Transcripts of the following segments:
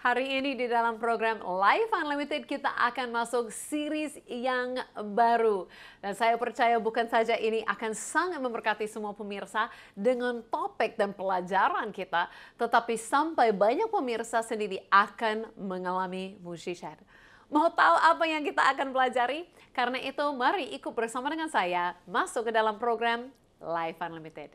Hari ini di dalam program Life Unlimited kita akan masuk series yang baru. Dan saya percaya bukan saja ini akan sangat memberkati semua pemirsa dengan topik dan pelajaran kita, tetapi sampai banyak pemirsa sendiri akan mengalami mukjizat. Mau tahu apa yang kita akan pelajari? Karena itu mari ikut bersama dengan saya masuk ke dalam program Life Unlimited.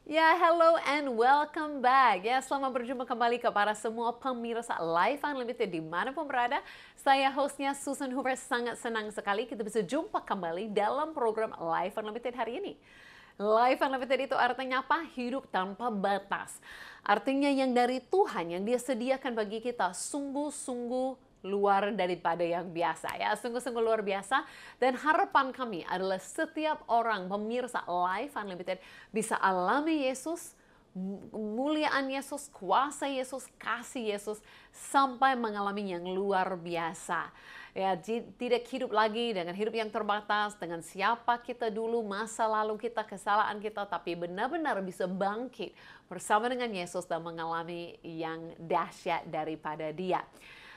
Ya, hello and welcome back. Ya, selamat berjumpa kembali kepada semua pemirsa Life Unlimited dimanapun berada. Saya hostnya Susan Hoover, sangat senang sekali kita bisa jumpa kembali dalam program Life Unlimited hari ini. Life Unlimited itu artinya apa? Hidup tanpa batas. Artinya yang dari Tuhan yang Dia sediakan bagi kita sungguh-sungguh luar daripada yang biasa ya, sungguh-sungguh luar biasa. Dan harapan kami adalah setiap orang pemirsa Life Unlimited bisa alami Yesus, kemuliaan Yesus, kuasa Yesus, kasih Yesus sampai mengalami yang luar biasa. Ya, tidak hidup lagi dengan hidup yang terbatas, dengan siapa kita dulu, masa lalu kita, kesalahan kita, tapi benar-benar bisa bangkit bersama dengan Yesus dan mengalami yang dahsyat daripada Dia.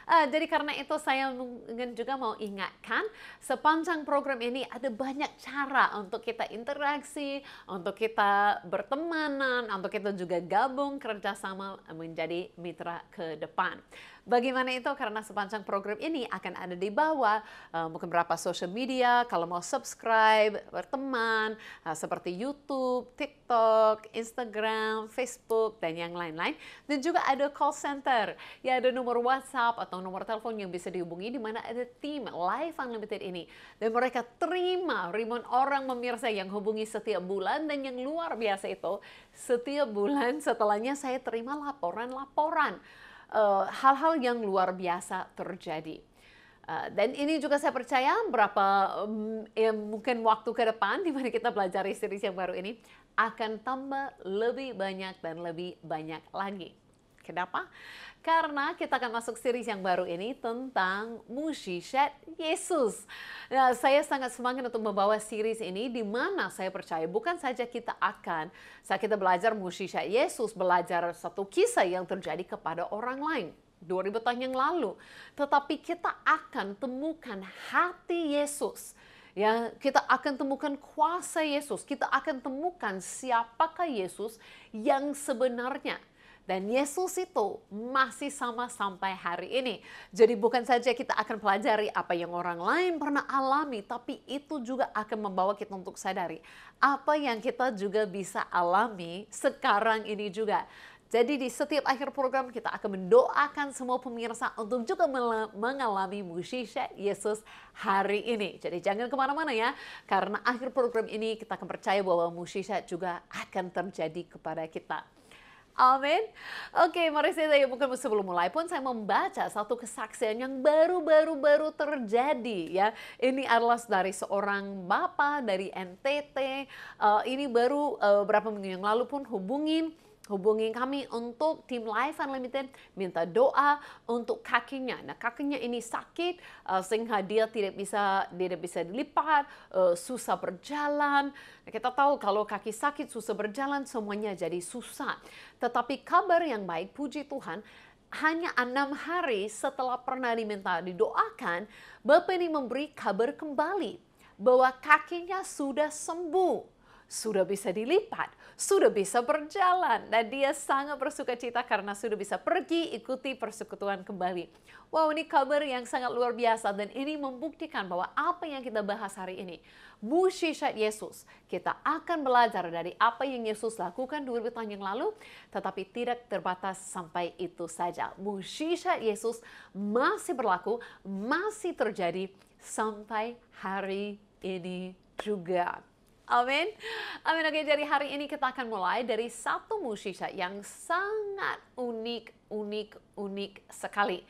Jadi karena itu saya juga mau ingatkan, sepanjang program ini ada banyak cara untuk kita interaksi, untuk kita bertemanan, untuk kita juga gabung kerjasama menjadi mitra ke depan. Bagaimana itu? Karena sepanjang program ini akan ada di bawah mungkin beberapa social media, kalau mau subscribe, berteman, seperti YouTube, TikTok, Instagram, Facebook, dan yang lain-lain. Dan juga ada call center, ya ada nomor WhatsApp atau nomor telepon yang bisa dihubungi di mana ada tim Life Unlimited ini. Dan mereka terima ribuan orang pemirsa yang hubungi setiap bulan, dan yang luar biasa itu setiap bulan setelahnya saya terima laporan-laporan. Hal-hal yang luar biasa terjadi. Dan ini juga saya percaya mungkin waktu ke depan di mana kita belajar series yang baru ini akan tambah lebih banyak dan lebih banyak lagi. Kenapa? Karena kita akan masuk series yang baru ini tentang mukjizat Yesus. Nah, saya sangat semangat untuk membawa series ini di mana saya percaya bukan saja saat kita belajar mukjizat Yesus, belajar satu kisah yang terjadi kepada orang lain 2000 tahun yang lalu, tetapi kita akan temukan hati Yesus. Ya, kita akan temukan kuasa Yesus, kita akan temukan siapakah Yesus yang sebenarnya. Dan Yesus itu masih sama sampai hari ini. Jadi bukan saja kita akan pelajari apa yang orang lain pernah alami, tapi itu juga akan membawa kita untuk sadari apa yang kita juga bisa alami sekarang ini juga. Jadi di setiap akhir program kita akan mendoakan semua pemirsa untuk juga mengalami mukjizat Yesus hari ini. Jadi jangan kemana-mana ya, karena akhir program ini kita akan percaya bahwa mukjizat juga akan terjadi kepada kita. Amin. Oke, mari mungkin sebelum mulai pun saya membaca satu kesaksian yang baru terjadi ya. Ini adalah dari seorang bapak dari NTT. Ini baru berapa minggu yang lalu pun hubungi kami untuk tim Life Unlimited, minta doa untuk kakinya. Nah, kakinya ini sakit sehingga dia tidak bisa dilipat, susah berjalan. Nah, kita tahu kalau kaki sakit, susah berjalan, semuanya jadi susah. Tetapi kabar yang baik, puji Tuhan, hanya 6 hari setelah pernah diminta didoakan, Bapak ini memberi kabar kembali bahwa kakinya sudah sembuh. Sudah bisa dilipat, sudah bisa berjalan, dan dia sangat bersuka cita karena sudah bisa pergi ikuti persekutuan kembali. Wow, ini kabar yang sangat luar biasa, dan ini membuktikan bahwa apa yang kita bahas hari ini, mukjizat Yesus, kita akan belajar dari apa yang Yesus lakukan 2000 tahun yang lalu, tetapi tidak terbatas sampai itu saja. Mukjizat Yesus masih berlaku, masih terjadi sampai hari ini juga. Amin. Amin. Oke, jadi hari ini kita akan mulai dari satu mukjizat yang sangat unik sekali.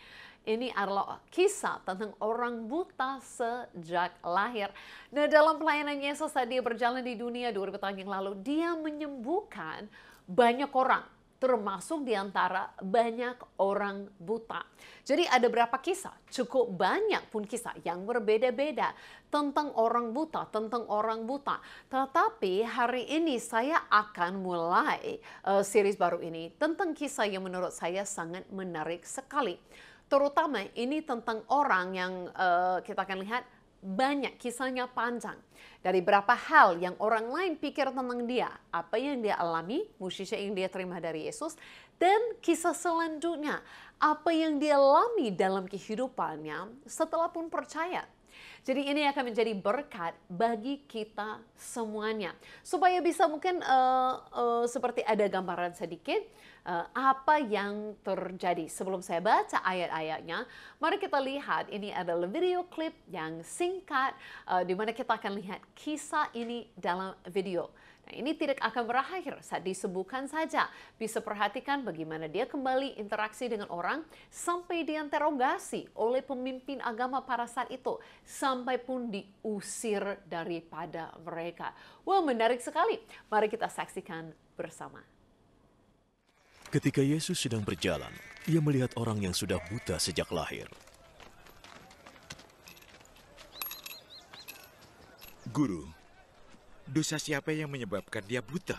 Ini adalah kisah tentang orang buta sejak lahir. Nah, dalam pelayanan Yesus saat dia berjalan di dunia 2000 tahun yang lalu, dia menyembuhkan banyak orang, termasuk di antara banyak orang buta. Jadi ada berapa kisah? Cukup banyak pun kisah yang berbeda-beda tentang orang buta, Tetapi hari ini saya akan mulai series baru ini tentang kisah yang menurut saya sangat menarik sekali. Terutama ini tentang orang yang kita akan lihat banyak kisahnya panjang. Dari berapa hal yang orang lain pikir tentang dia, apa yang dia alami, mukjizat yang dia terima dari Yesus, dan kisah selanjutnya, apa yang dia alami dalam kehidupannya setelah pun percaya. Jadi ini akan menjadi berkat bagi kita semuanya. Supaya bisa mungkin seperti ada gambaran sedikit apa yang terjadi. Sebelum saya baca ayat-ayatnya, mari kita lihat ini adalah video klip yang singkat di mana kita akan lihat kisah ini dalam video. Nah, ini tidak akan berakhir saat disembuhkan saja. Bisa perhatikan bagaimana dia kembali interaksi dengan orang sampai diinterogasi oleh pemimpin agama pada saat itu. Sampai pun diusir daripada mereka. Wah, menarik sekali. Mari kita saksikan bersama. Ketika Yesus sedang berjalan, ia melihat orang yang sudah buta sejak lahir. Guru, dosa siapa yang menyebabkan dia buta?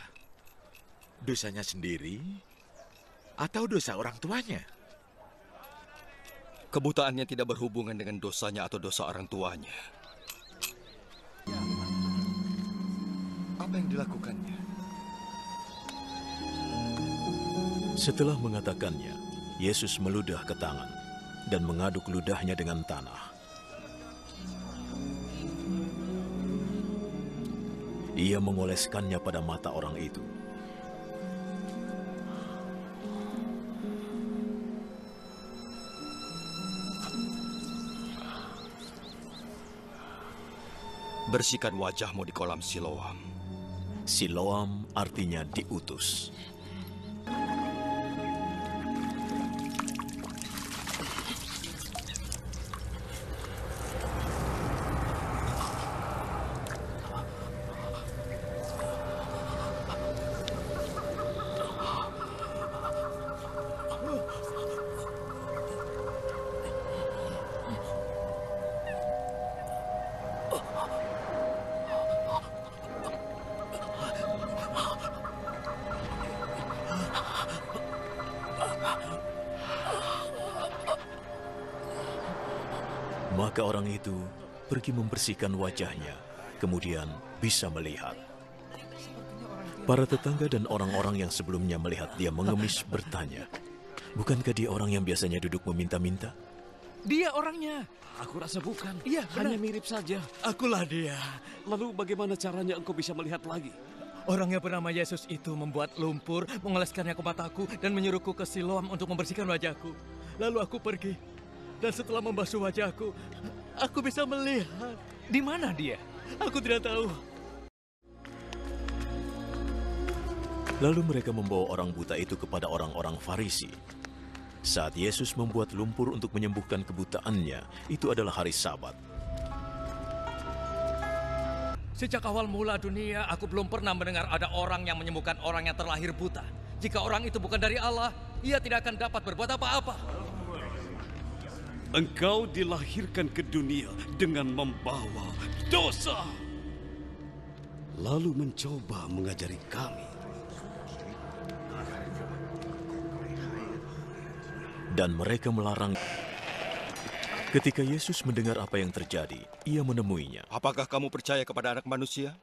Dosanya sendiri atau dosa orang tuanya? Kebutaannya tidak berhubungan dengan dosanya atau dosa orang tuanya. Apa yang dilakukannya? Setelah mengatakannya, Yesus meludah ke tangan dan mengaduk ludahnya dengan tanah. Ia mengoleskannya pada mata orang itu. Bersihkan wajahmu di kolam Siloam. Siloam artinya diutus. Maka orang itu pergi membersihkan wajahnya, kemudian bisa melihat. Para tetangga dan orang-orang yang sebelumnya melihat dia mengemis bertanya, "Bukankah dia orang yang biasanya duduk meminta-minta?" Dia orangnya. Aku rasa bukan. Iya, hanya mirip saja. Akulah dia. Lalu bagaimana caranya engkau bisa melihat lagi? Orang yang bernama Yesus itu membuat lumpur, mengoleskannya ke mataku, dan menyuruhku ke Siloam untuk membersihkan wajahku. Lalu aku pergi. Dan setelah membasuh wajahku, aku bisa melihat. Di mana dia? Aku tidak tahu. Lalu mereka membawa orang buta itu kepada orang-orang Farisi. Saat Yesus membuat lumpur untuk menyembuhkan kebutaannya, itu adalah hari Sabat. Sejak awal mula dunia, aku belum pernah mendengar ada orang yang menyembuhkan orang yang terlahir buta. Jika orang itu bukan dari Allah, ia tidak akan dapat berbuat apa-apa. Engkau dilahirkan ke dunia dengan membawa dosa. Lalu mencoba mengajari kami. Dan mereka melarang. Ketika Yesus mendengar apa yang terjadi, ia menemuinya. Apakah kamu percaya kepada Anak Manusia?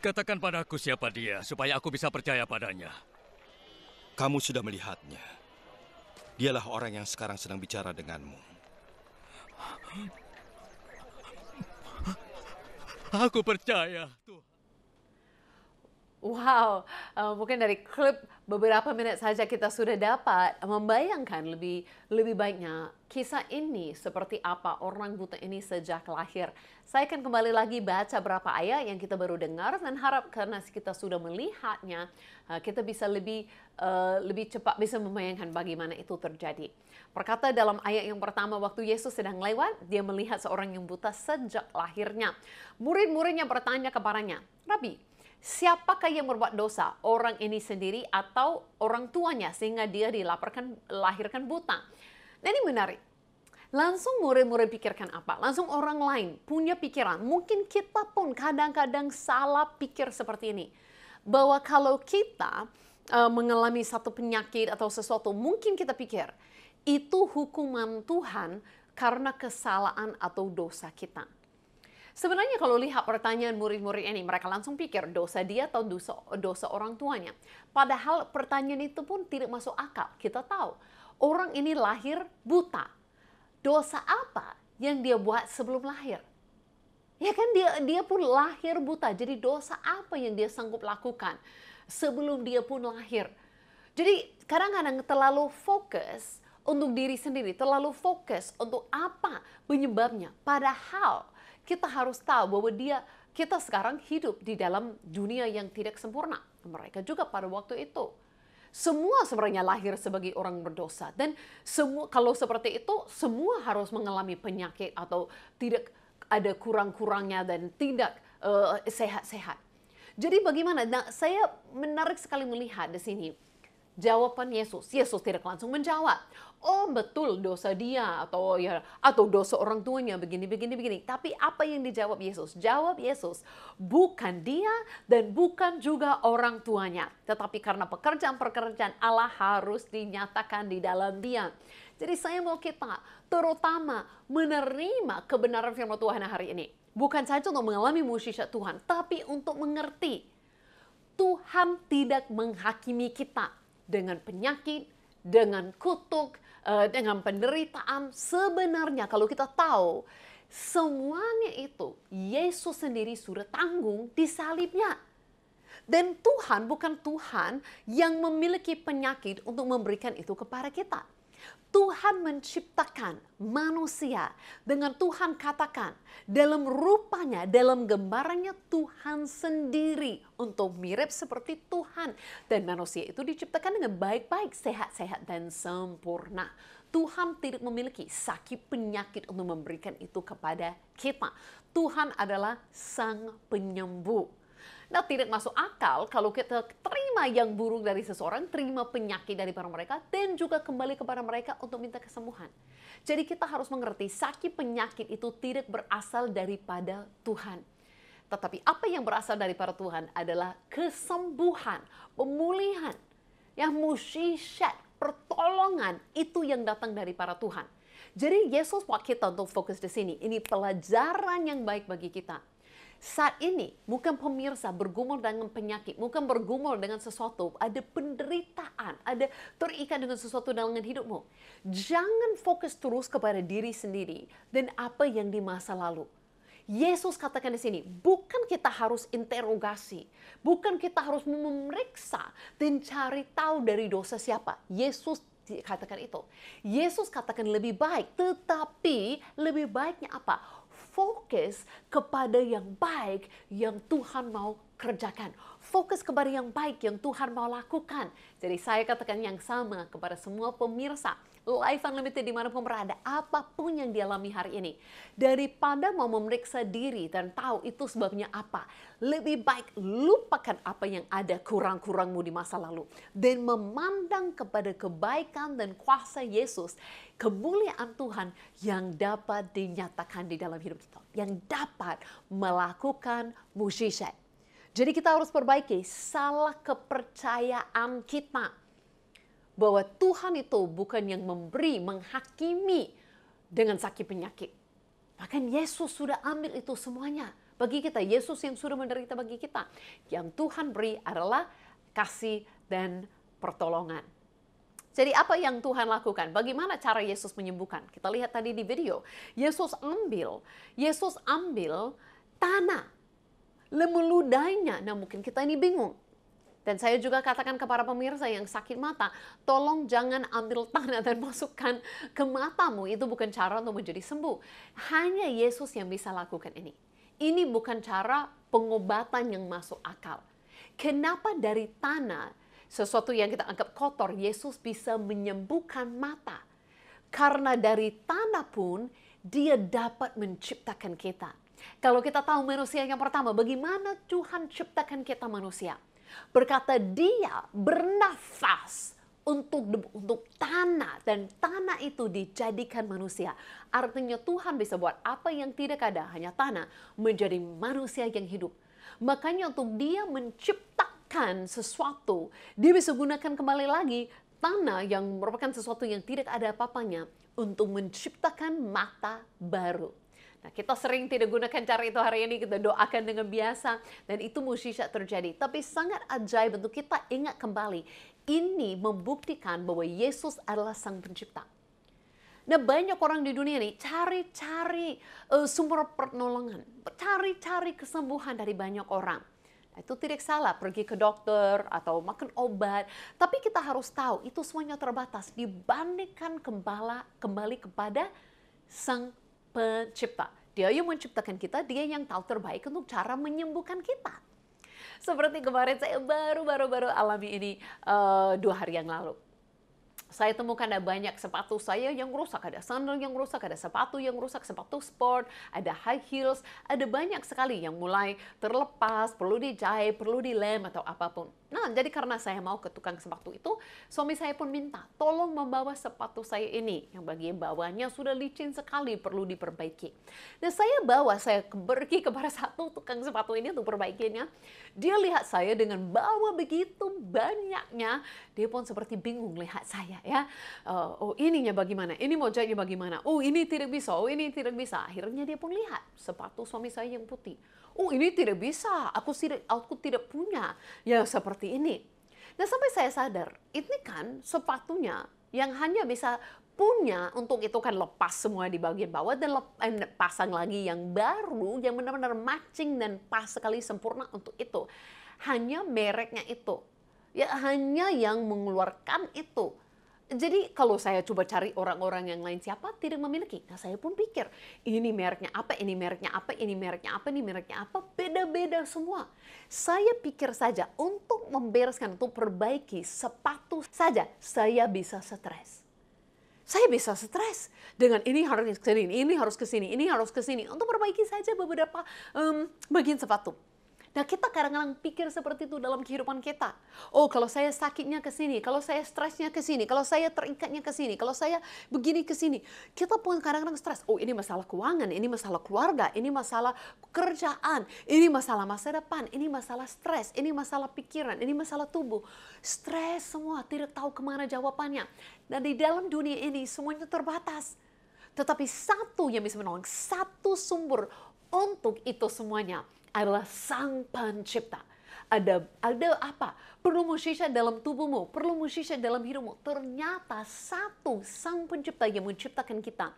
Katakan padaku siapa dia, supaya aku bisa percaya padanya. Kamu sudah melihatnya. Dialah orang yang sekarang sedang bicara denganmu. Aku percaya, Tuhan. Wow, mungkin dari klip beberapa menit saja kita sudah dapat membayangkan lebih baiknya kisah ini seperti apa orang buta ini sejak lahir. Saya akan kembali lagi baca berapa ayat yang kita baru dengar dan harap karena kita sudah melihatnya, kita bisa lebih cepat bisa membayangkan bagaimana itu terjadi. Berkata dalam ayat yang pertama, waktu Yesus sedang lewat, dia melihat seorang yang buta sejak lahirnya. Murid-muridnya bertanya kepadanya, "Rabi, siapakah yang berbuat dosa, orang ini sendiri atau orang tuanya sehingga dia dilahirkan buta?" Nah, ini menarik. Langsung murid-murid pikirkan apa? Langsung orang lain punya pikiran. Mungkin kita pun kadang-kadang salah pikir seperti ini. Bahwa kalau kita mengalami satu penyakit atau sesuatu, mungkin kita pikir itu hukuman Tuhan karena kesalahan atau dosa kita. Sebenarnya kalau lihat pertanyaan murid-murid ini, mereka langsung pikir dosa dia atau dosa orang tuanya. Padahal pertanyaan itu pun tidak masuk akal. Kita tahu orang ini lahir buta. Dosa apa yang dia buat sebelum lahir? Ya kan dia pun lahir buta. Jadi dosa apa yang dia sanggup lakukan sebelum dia pun lahir? Jadi kadang-kadang terlalu fokus untuk diri sendiri, terlalu fokus untuk apa penyebabnya. Padahal kita harus tahu bahwa kita sekarang hidup di dalam dunia yang tidak sempurna. Mereka juga pada waktu itu. Semua sebenarnya lahir sebagai orang berdosa. Dan kalau seperti itu, semua harus mengalami penyakit atau tidak ada kurang-kurangnya dan tidak sehat-sehat. Jadi bagaimana? Nah, saya menarik sekali melihat di sini jawaban Yesus. Yesus tidak langsung menjawab, "Oh betul dosa dia," atau dosa orang tuanya begini. Tapi apa yang dijawab Yesus? Jawab Yesus, bukan dia dan bukan juga orang tuanya. Tetapi karena pekerjaan-pekerjaan Allah harus dinyatakan di dalam dia. Jadi saya mau kita terutama menerima kebenaran firman Tuhan hari ini. Bukan saja untuk mengalami mukjizat Tuhan, tapi untuk mengerti Tuhan tidak menghakimi kita dengan penyakit, dengan kutuk, dengan penderitaan. Sebenarnya kalau kita tahu, semuanya itu Yesus sendiri sudah tanggung di salibnya. Dan Tuhan bukan Tuhan yang memiliki penyakit untuk memberikan itu kepada kita. Tuhan menciptakan manusia dengan Tuhan katakan dalam rupanya, dalam gambarannya Tuhan sendiri untuk mirip seperti Tuhan. Dan manusia itu diciptakan dengan baik-baik, sehat-sehat dan sempurna. Tuhan tidak memiliki sakit penyakit untuk memberikan itu kepada kita. Tuhan adalah sang penyembuh. Nah, tidak masuk akal kalau kita terima yang buruk dari seseorang, terima penyakit daripada mereka, dan juga kembali kepada mereka untuk minta kesembuhan. Jadi kita harus mengerti sakit penyakit itu tidak berasal daripada Tuhan. Tetapi apa yang berasal daripada Tuhan adalah kesembuhan, pemulihan, yang mukjizat, pertolongan itu yang datang daripada Tuhan. Jadi Yesus buat kita untuk fokus di sini. Ini pelajaran yang baik bagi kita. Saat ini, bukan pemirsa bergumul dengan penyakit, bukan bergumul dengan sesuatu, ada penderitaan, ada terikat dengan sesuatu dalam hidupmu. Jangan fokus terus kepada diri sendiri dan apa yang di masa lalu. Yesus katakan di sini, bukan kita harus interogasi, bukan kita harus memeriksa dan cari tahu dari dosa siapa. Yesus katakan itu. Yesus katakan lebih baik, tetapi lebih baiknya apa? Fokus kepada yang baik yang Tuhan mau kerjakan. Fokus kepada yang baik yang Tuhan mau lakukan. Jadi saya katakan yang sama kepada semua pemirsa Life Unlimited dimanapun berada, apapun yang dialami hari ini. Daripada mau memeriksa diri dan tahu itu sebabnya apa, lebih baik lupakan apa yang ada kurang-kurangmu di masa lalu. Dan memandang kepada kebaikan dan kuasa Yesus, kemuliaan Tuhan yang dapat dinyatakan di dalam hidup kita. Yang dapat melakukan mukjizat. Jadi kita harus perbaiki salah kepercayaan kita. Bahwa Tuhan itu bukan yang memberi, menghakimi dengan sakit penyakit. Bahkan Yesus sudah ambil itu semuanya bagi kita. Yesus yang sudah menderita bagi kita. Yang Tuhan beri adalah kasih dan pertolongan. Jadi apa yang Tuhan lakukan? Bagaimana cara Yesus menyembuhkan? Kita lihat tadi di video. Yesus ambil tanah, meludainya. Nah mungkin kita ini bingung. Dan saya juga katakan kepada pemirsa yang sakit mata, tolong jangan ambil tanah dan masukkan ke matamu. Itu bukan cara untuk menjadi sembuh. Hanya Yesus yang bisa lakukan ini. Ini bukan cara pengobatan yang masuk akal. Kenapa dari tanah, sesuatu yang kita anggap kotor, Yesus bisa menyembuhkan mata? Karena dari tanah pun, dia dapat menciptakan kita. Kalau kita tahu manusia yang pertama, bagaimana Tuhan ciptakan kita manusia? Berkata dia bernafas untuk tanah, dan tanah itu dijadikan manusia. Artinya Tuhan bisa buat apa yang tidak ada, hanya tanah, menjadi manusia yang hidup. Makanya untuk dia menciptakan sesuatu, dia bisa gunakan kembali lagi tanah yang merupakan sesuatu yang tidak ada apa-apanya untuk menciptakan mata baru. Nah, kita sering tidak gunakan cara itu hari ini, kita doakan dengan biasa, dan itu mukjizat terjadi. Tapi sangat ajaib untuk kita ingat kembali, ini membuktikan bahwa Yesus adalah Sang Pencipta. Nah, banyak orang di dunia ini cari-cari sumber pertolongan, cari-cari kesembuhan dari banyak orang. Nah, itu tidak salah, pergi ke dokter atau makan obat. Tapi kita harus tahu, itu semuanya terbatas dibandingkan kembali kepada Sang Pencipta. Dia yang menciptakan kita, dia yang tahu terbaik untuk cara menyembuhkan kita. Seperti kemarin saya baru alami ini 2 hari yang lalu. Saya temukan ada banyak sepatu saya yang rusak, ada sandal yang rusak, ada sepatu yang rusak, sepatu sport, ada high heels, ada banyak sekali yang mulai terlepas, perlu dijahit, perlu dilem atau apapun. Nah, jadi karena saya mau ke tukang sepatu itu, suami saya pun minta, tolong membawa sepatu saya ini, yang bagian bawahnya sudah licin sekali, perlu diperbaiki. Dan saya pergi kepada satu tukang sepatu ini untuk perbaikinya. Dia lihat saya dengan bawa begitu banyaknya, dia pun seperti bingung lihat saya. Ya, oh ininya bagaimana, ini mau jahitnya bagaimana, oh ini tidak bisa, oh ini tidak bisa. Akhirnya dia pun lihat sepatu suami saya yang putih. Oh ini tidak bisa, aku tidak punya yang seperti ini. Dan sampai saya sadar, ini kan sepatunya yang hanya bisa punya untuk itu kan lepas semua di bagian bawah dan pasang lagi yang baru yang benar-benar matching dan pas sekali sempurna untuk itu. Hanya mereknya itu, ya hanya yang mengeluarkan itu. Jadi kalau saya coba cari orang-orang yang lain siapa tidak memiliki. Nah, saya pun pikir ini mereknya apa, ini mereknya apa, ini mereknya apa, ini mereknya apa, beda-beda semua. Saya pikir saja untuk membereskan, untuk perbaiki sepatu saja saya bisa stres. Saya bisa stres dengan ini harus ke sini, ini harus ke sini, ini harus ke sini untuk perbaiki saja beberapa bagian sepatu. Nah, kita kadang-kadang pikir seperti itu dalam kehidupan kita. Oh, kalau saya sakitnya ke sini, kalau saya stresnya ke sini, kalau saya terikatnya ke sini, kalau saya begini ke sini. Kita pun kadang-kadang stres. Oh, ini masalah keuangan, ini masalah keluarga, ini masalah pekerjaan, ini masalah masa depan, ini masalah stres, ini masalah pikiran, ini masalah tubuh. Stres semua, tidak tahu kemana jawabannya. Dan di dalam dunia ini semuanya terbatas. Tetapi satu yang bisa menolong, satu sumber untuk itu semuanya adalah Sang Pencipta. Ada apa? Perlu mukjizat dalam tubuhmu, perlu mukjizat dalam hidupmu. Ternyata satu Sang Pencipta yang menciptakan kita,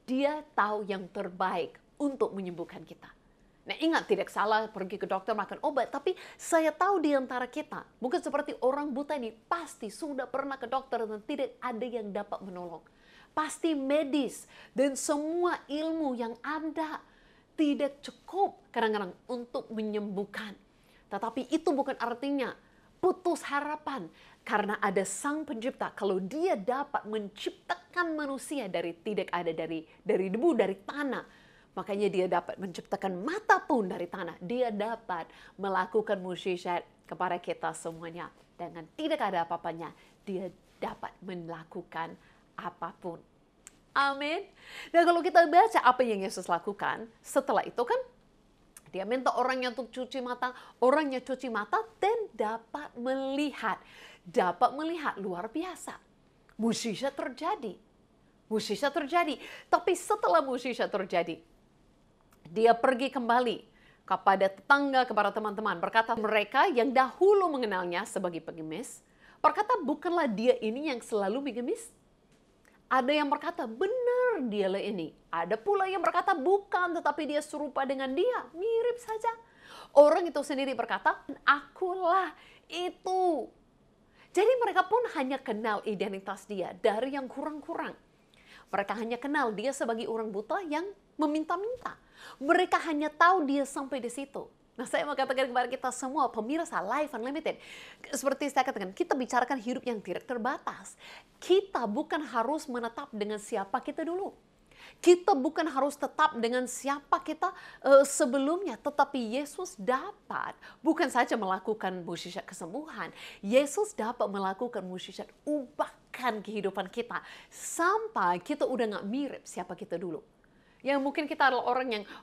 dia tahu yang terbaik untuk menyembuhkan kita. Nah, ingat, tidak salah pergi ke dokter makan obat, tapi saya tahu di antara kita, mungkin seperti orang buta ini, pasti sudah pernah ke dokter dan tidak ada yang dapat menolong. Pasti medis dan semua ilmu yang ada tidak cukup kadang-kadang untuk menyembuhkan. Tetapi itu bukan artinya putus harapan. Karena ada Sang Pencipta, kalau dia dapat menciptakan manusia dari tidak ada, dari debu, dari tanah. Makanya dia dapat menciptakan mata pun dari tanah. Dia dapat melakukan mukjizat kepada kita semuanya. Dengan tidak ada apa-apanya, dia dapat melakukan apapun. Amin. Dan kalau kita baca apa yang Yesus lakukan, setelah itu kan dia minta orangnya untuk cuci mata, orangnya cuci mata dan dapat melihat. Dapat melihat, luar biasa. Mukjizat terjadi. Mukjizat terjadi. Tapi setelah mukjizat terjadi, dia pergi kembali kepada tetangga, kepada teman-teman. Berkata mereka yang dahulu mengenalnya sebagai pengemis, berkata bukanlah dia ini yang selalu mengemis? Ada yang berkata, benar dialah ini. Ada pula yang berkata, bukan, tetapi dia serupa dengan dia. Mirip saja. Orang itu sendiri berkata, akulah Itu. Jadi mereka pun hanya kenal identitas dia dari yang kurang-kurang. Mereka hanya kenal dia sebagai orang buta yang meminta-minta. Mereka hanya tahu dia sampai di situ. Nah, saya mau katakan kepada kita semua, pemirsa Life Unlimited. Seperti saya katakan, kita bicarakan hidup yang tidak terbatas. Kita bukan harus menetap dengan siapa kita dulu. Kita bukan harus tetap dengan siapa kita sebelumnya, tetapi Yesus dapat bukan saja melakukan mukjizat kesembuhan, Yesus dapat melakukan mukjizat ubahkan kehidupan kita sampai kita udah nggak mirip siapa kita dulu. Yang mungkin kita adalah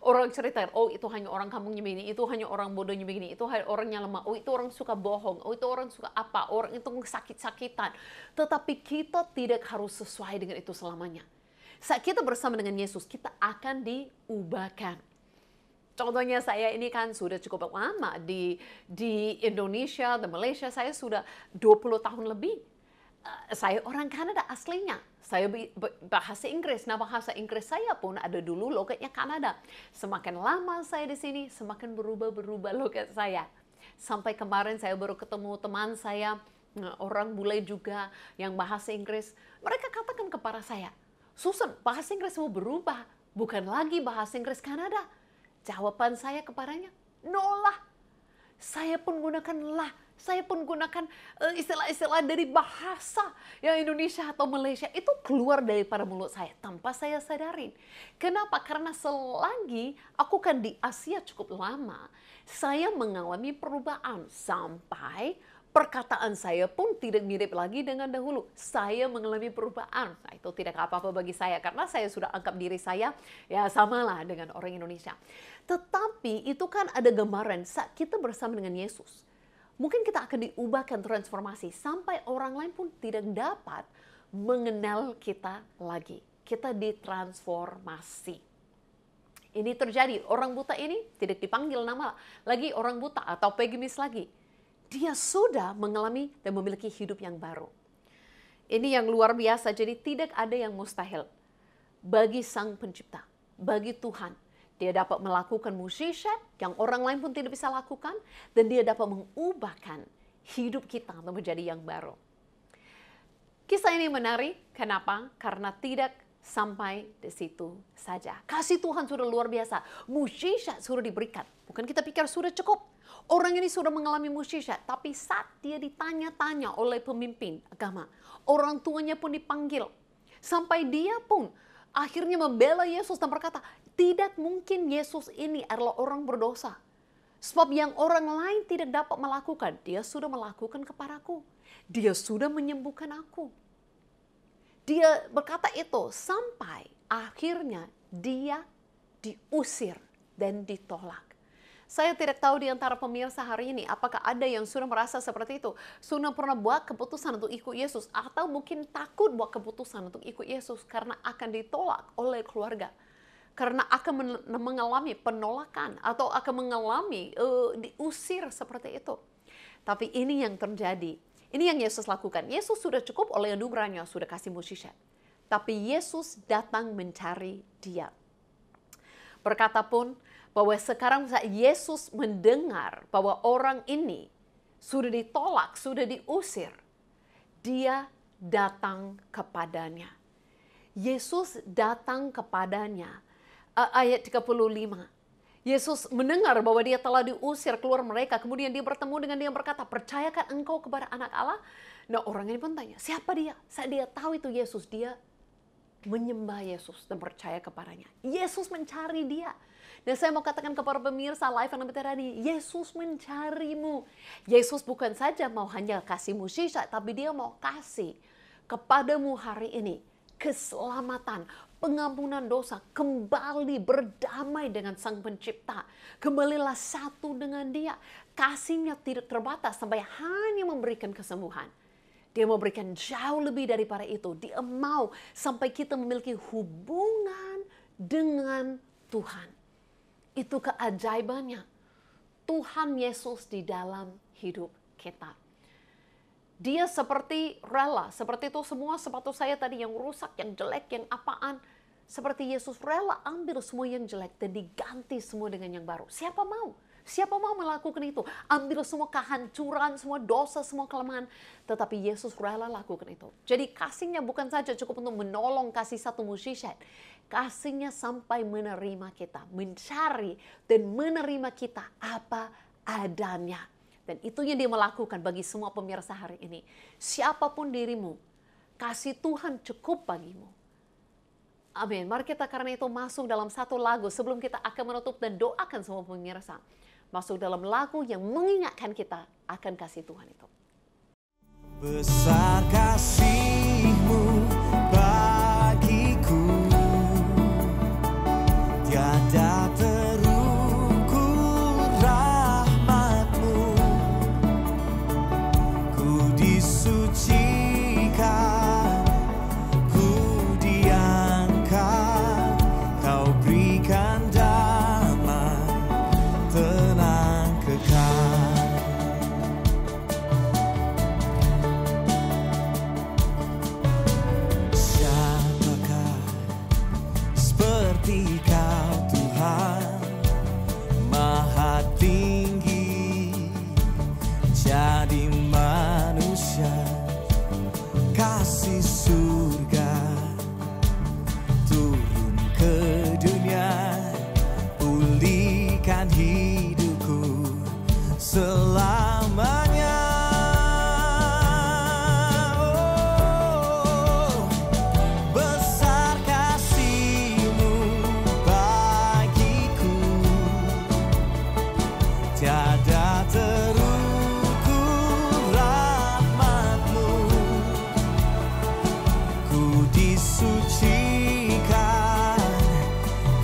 orang cerita, oh itu hanya orang kampungnya begini, itu hanya orang bodohnya begini, itu orangnya lemah, oh itu orang suka bohong, oh itu orang suka apa, orang itu sakit-sakitan. Tetapi kita tidak harus sesuai dengan itu selamanya. Saat kita bersama dengan Yesus, kita akan diubahkan. Contohnya saya ini kan sudah cukup lama di Indonesia dan Malaysia, saya sudah 20 tahun lebih. Saya orang Kanada aslinya. Saya bahasa Inggris. Nah, bahasa Inggris saya pun ada dulu logatnya Kanada. Semakin lama saya di sini, semakin berubah logat saya. Sampai kemarin saya baru ketemu teman saya, orang bule juga yang bahasa Inggris. Mereka katakan kepada saya, Susan, bahasa Inggris mau berubah, bukan lagi bahasa Inggris Kanada. Jawaban saya kepadanya, no lah. Saya pun gunakan lah. Saya pun gunakan istilah-istilah dari bahasa yang Indonesia atau Malaysia. Itu keluar daripada mulut saya tanpa saya sadarin. Kenapa? Karena selagi aku kan di Asia cukup lama, saya mengalami perubahan sampai perkataan saya pun tidak mirip lagi dengan dahulu. Saya mengalami perubahan. Nah, itu tidak apa-apa bagi saya karena saya sudah anggap diri saya ya samalah dengan orang Indonesia. Tetapi itu kan ada gambaran saat kita bersama dengan Yesus. Mungkin kita akan diubahkan transformasi sampai orang lain pun tidak dapat mengenal kita lagi. Kita ditransformasi. Ini terjadi. Orang buta ini tidak dipanggil nama lagi orang buta atau pengemis lagi. Dia sudah mengalami dan memiliki hidup yang baru. Ini yang luar biasa, jadi tidak ada yang mustahil. Bagi Sang Pencipta, bagi Tuhan, dia dapat melakukan mukjizat yang orang lain pun tidak bisa lakukan, dan dia dapat mengubahkan hidup kita untuk menjadi yang baru. Kisah ini menarik, kenapa? Karena tidak sampai di situ saja. Kasih Tuhan sudah luar biasa, mukjizat sudah diberikan. Bukan kita pikir sudah cukup. Orang ini sudah mengalami mukjizat, tapi saat dia ditanya-tanya oleh pemimpin agama, orang tuanya pun dipanggil. Sampai dia pun akhirnya membela Yesus dan berkata, tidak mungkin Yesus ini adalah orang berdosa. Sebab yang orang lain tidak dapat melakukan, dia sudah melakukan kepadaku. Dia sudah menyembuhkan aku. Dia berkata itu sampai akhirnya dia diusir dan ditolak. Saya tidak tahu di antara pemirsa hari ini, apakah ada yang sudah merasa seperti itu? Sudah pernah buat keputusan untuk ikut Yesus, atau mungkin takut buat keputusan untuk ikut Yesus karena akan ditolak oleh keluarga. Karena akan mengalami penolakan, atau akan mengalami diusir seperti itu. Tapi ini yang terjadi. Ini yang Yesus lakukan. Yesus sudah cukup oleh anugerahnya, sudah kasih mukjizat. Tapi Yesus datang mencari dia. Berkata pun, bahwa sekarang saat Yesus mendengar bahwa orang ini sudah ditolak, sudah diusir, dia datang kepadanya. Yesus datang kepadanya. Ayat 35. Yesus mendengar bahwa dia telah diusir keluar mereka. Kemudian dia bertemu dengan dia berkata, percayakah engkau kepada anak Allah? Nah, orang ini pun tanya, siapa dia? Saat dia tahu itu Yesus, dia menyembah Yesus dan percaya kepadanya. Yesus mencari dia. Dan saya mau katakan kepada pemirsa Life Unlimited tadi, Yesus mencarimu. Yesus bukan saja mau hanya kasih mukjizat, tapi dia mau kasih kepadamu hari ini keselamatan, pengampunan dosa, kembali berdamai dengan Sang Pencipta. Kembalilah satu dengan dia. Kasihnya tidak terbatas sampai hanya memberikan kesembuhan. Dia mau berikan jauh lebih daripada itu. Dia mau sampai kita memiliki hubungan dengan Tuhan. Itu keajaibannya. Tuhan Yesus di dalam hidup kita. Dia seperti rela, seperti itu semua sepatu saya tadi yang rusak, yang jelek, yang apaan. Seperti Yesus rela ambil semua yang jelek dan diganti semua dengan yang baru. Siapa mau? Siapa mau melakukan itu? Ambil semua kehancuran, semua dosa, semua kelemahan. Tetapi Yesus rela lakukan itu. Jadi kasihnya bukan saja cukup untuk menolong kasih satu mukjizat. Kasihnya sampai menerima kita, mencari dan menerima kita apa adanya. Dan itu yang dia melakukan bagi semua pemirsa hari ini. Siapapun dirimu, kasih Tuhan cukup bagimu. Amin. Mari kita karena itu masuk dalam satu lagu sebelum kita akan menutup dan doakan semua pemirsa. Masuk dalam lagu yang mengingatkan kita akan kasih Tuhan itu. Besar kasih-Mu bagiku, tiada terukur rahmat-Mu, ku disucikan, ku diangkat, Kau berikan damai, tenang kekal. Siapakah seperti Kau Tuhan, Maha tinggi, jadi manusia, kasih surga turun ke dunia, pulihkan hidupku selamanya. Oh, besar kasih-Mu bagiku, tiada terukur rahmat-Mu, ku disucikan,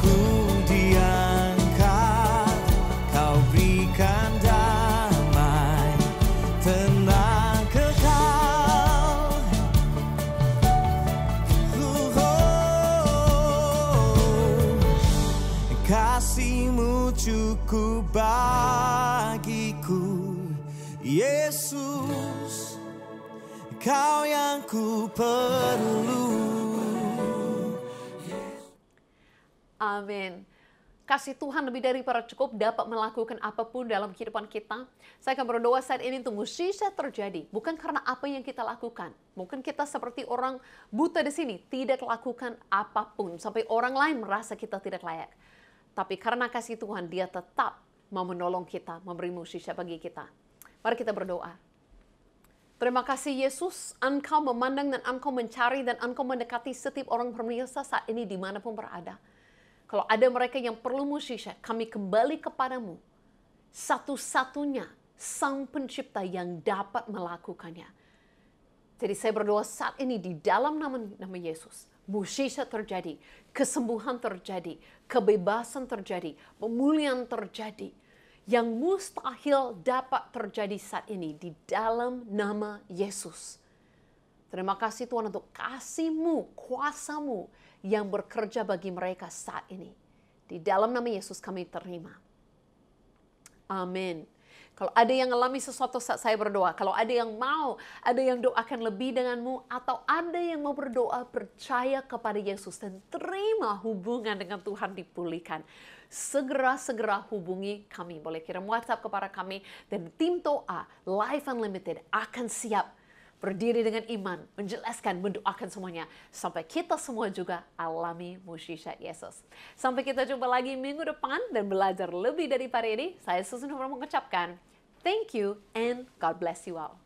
ku diangkat, Kau berikan damai, tenang kekal. Kasih-Mu cukup bagiku, Yesus, Kau yang ku perlu. Amin. Kasih Tuhan lebih daripada cukup dapat melakukan apapun dalam kehidupan kita. Saya akan berdoa saat ini untuk mukjizat terjadi. Bukan karena apa yang kita lakukan. Mungkin kita seperti orang buta di sini, tidak lakukan apapun. Sampai orang lain merasa kita tidak layak. Tapi karena kasih Tuhan, Dia tetap mau menolong kita, memberi mukjizat bagi kita. Mari kita berdoa. Terima kasih Yesus, Engkau memandang dan Engkau mencari dan Engkau mendekati setiap orang pemirsa saat ini dimanapun berada. Kalau ada mereka yang perlu mukjizat, kami kembali kepadamu. Satu-satunya Sang Pencipta yang dapat melakukannya. Jadi saya berdoa saat ini di dalam nama Yesus. Mukjizat terjadi, kesembuhan terjadi, kebebasan terjadi, pemulihan terjadi. Yang mustahil dapat terjadi saat ini di dalam nama Yesus. Terima kasih Tuhan untuk kasih-Mu, kuasa-Mu yang bekerja bagi mereka saat ini. Di dalam nama Yesus kami terima. Amin. Kalau ada yang alami sesuatu saat saya berdoa, kalau ada yang mau, ada yang doakan lebih denganmu, atau ada yang mau berdoa percaya kepada Yesus dan terima hubungan dengan Tuhan dipulihkan, segera hubungi kami. Boleh kirim WhatsApp kepada kami dan tim doa Life Unlimited akan siap berdiri dengan iman, menjelaskan, mendoakan semuanya. Sampai kita semua juga alami mukjizat Yesus. Sampai kita jumpa lagi minggu depan dan belajar lebih daripada ini. Saya Susan Humra mengucapkan thank you and God bless you all.